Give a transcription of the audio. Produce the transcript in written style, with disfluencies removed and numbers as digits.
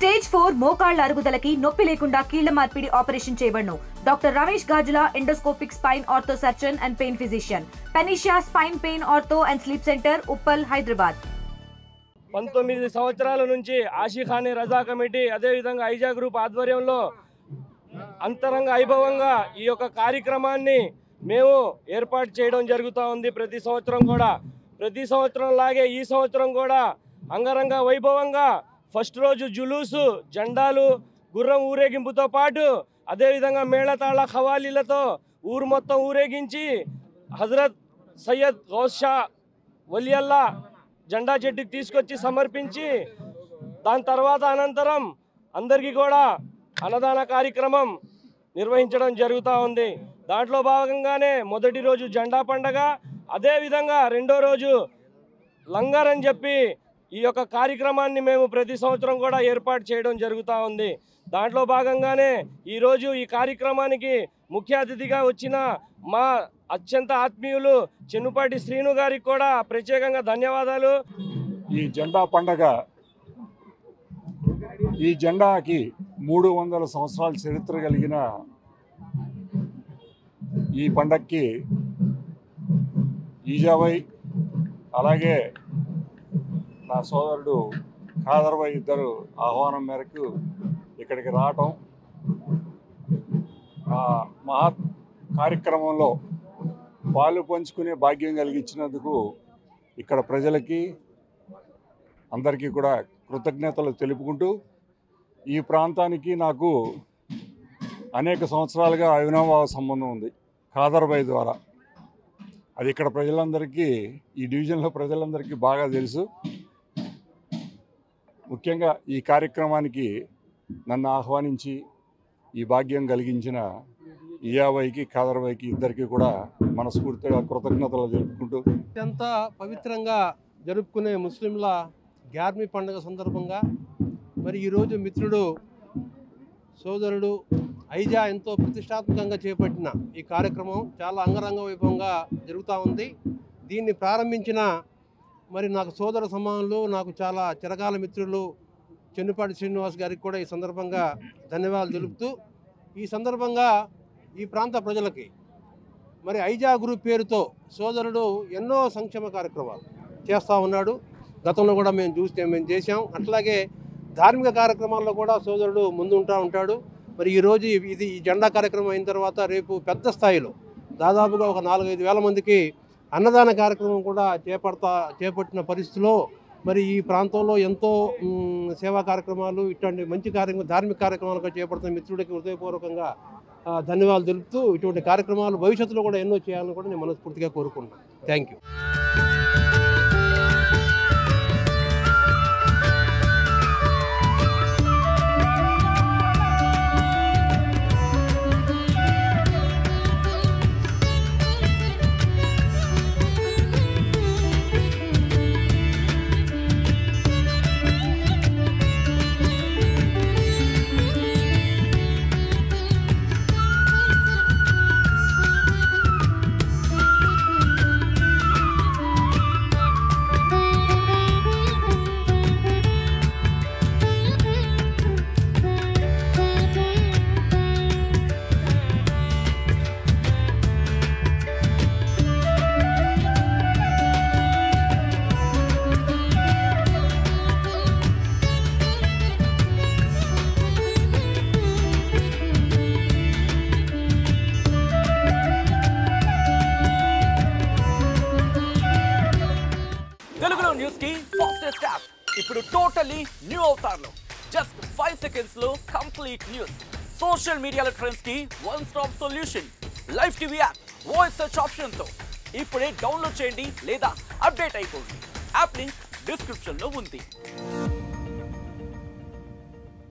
Stage 4 మోకాళ్ల అరుగుదలకి నొప్పి లేకుండా కీళ్ల మార్పిడి ఆపరేషన్ చేయబడును. Doctor Ramesh Gajula, endoscopic spine ortho surgeon and pain physician, panacea spine pain ortho and sleep centre, Uppal, Hyderabad. 19 సంవత్సరాల నుంచి ఆషిఖానీ రజా కమిటీ అదేవిధంగా ఐజా గ్రూప్ ఆధ్వర్యంలో అంతరంగ వైభవంగా ఈ యొక్క కార్యక్రమాన్ని మేము ఏర్పాటు చేయడం జరుగుతూ ఉంది. ప్రతి సంవత్సరం లాగే ఈ సంవత్సరం కూడా అంగరంగ వైభవంగా ఫస్ట్ రోజు జులూసు, జెండాలు, గుర్రం ఊరేగింపుతో పాటు అదేవిధంగా మేళతాళ ఖవాలీలతో ఊరు మొత్తం ఊరేగించి హజరత్ సయ్యద్ గౌస్ షా వలియల్లా జెండా చెట్టుకి తీసుకొచ్చి సమర్పించి దాని తర్వాత అనంతరం అందరికీ కూడా అన్నదాన కార్యక్రమం నిర్వహించడం జరుగుతూ ఉంది. దాంట్లో భాగంగానే మొదటి రోజు జెండా పండగ, అదేవిధంగా రెండో రోజు లంగర్ అని చెప్పి ఈ యొక్క కార్యక్రమాన్ని మేము ప్రతి సంవత్సరం కూడా ఏర్పాటు చేయడం జరుగుతూ ఉంది. దాంట్లో భాగంగానే ఈరోజు ఈ కార్యక్రమానికి ముఖ్య అతిథిగా వచ్చిన మా అత్యంత ఆత్మీయులు చెన్నుపాటి శ్రీను గారికి కూడా ప్రత్యేకంగా ధన్యవాదాలు. ఈ జెండా పండగ, ఈ జెండాకి 300 సంవత్సరాల చరిత్ర కలిగిన ఈ పండగకి ఈజావై అలాగే నా సోదరుడు ఖాదర్వై ఇద్దరు ఆహ్వానం మేరకు ఇక్కడికి రావటం, మహత్ కార్యక్రమంలో పాలు పంచుకునే భాగ్యం కలిగించినందుకు ఇక్కడ ప్రజలకి అందరికీ కూడా కృతజ్ఞతలు తెలుపుకుంటూ, ఈ ప్రాంతానికి నాకు అనేక సంవత్సరాలుగా అవినాభావ సంబంధం ఉంది ఖాదర్వై ద్వారా. అది ఇక్కడ ప్రజలందరికీ, ఈ డివిజన్లో ప్రజలందరికీ బాగా తెలుసు. ముఖ్యంగా ఈ కార్యక్రమానికి నన్ను ఆహ్వానించి ఈ భాగ్యం కలిగించిన ఇయావైకి, ఖాదర్వైకి ఇద్దరికి కూడా మనస్ఫూర్తిగా కృతజ్ఞతలు తెలుపుకుంటూ, అత్యంత పవిత్రంగా జరుపుకునే ముస్లింల గ్యార్మీ పండుగ సందర్భంగా మరి ఈరోజు మిత్రుడు సోదరుడు ఐజా ఎంతో ప్రతిష్టాత్మకంగా చేపట్టిన ఈ కార్యక్రమం చాలా అంగరంగ వైభవంగా జరుగుతూ ఉంది. దీన్ని ప్రారంభించిన మరి నాకు సోదర సమానులు, నాకు చాలా చిరకాల మిత్రులు చెన్నుపాటి శ్రీనివాస్ గారికి కూడా ఈ సందర్భంగా ధన్యవాదాలు తెలుపుతూ, ఈ సందర్భంగా ఈ ప్రాంత ప్రజలకి మరి ఐజా గ్రూప్ పేరుతో సోదరుడు ఎన్నో సంక్షేమ కార్యక్రమాలు చేస్తూ ఉన్నాడు. గతంలో కూడా మేము చేసాం. అట్లాగే ధార్మిక కార్యక్రమాల్లో కూడా సోదరుడు ముందు ఉంటాడు. మరి ఈరోజు ఈ జెండా కార్యక్రమం అయిన తర్వాత రేపు పెద్ద స్థాయిలో దాదాపుగా ఒక 4-5 వేల మందికి అన్నదాన కార్యక్రమం కూడా చేపట్టిన పరిస్థితిలో మరి ఈ ప్రాంతంలో ఎంతో సేవా కార్యక్రమాలు, ఇటువంటి మంచి ధార్మిక కార్యక్రమాలు చేపడుతున్న మిత్రుడికి హృదయపూర్వకంగా ధన్యవాదాలు తెలుపుతూ, ఇటువంటి కార్యక్రమాలు భవిష్యత్తులో కూడా ఎన్నో చేయాలని కూడా నేను మనస్ఫూర్తిగా కోరుకుంటున్నాను. Thank you. ఇప్పుడు టోటలీ న్యూ అవతార్లో జస్ట్ 5 సెకండ్స్ లో కంప్లీట్ న్యూస్, సోషల్ మీడియాలో ట్రెండ్స్ కి one stop solution, live TV app, voice search option తో ఇప్పుడే డౌన్లోడ్ చేయండి లేదా అప్డేట్ అయిపోండి. యాప్ లింక్ డిస్క్రిప్షన్ లో ఉంది.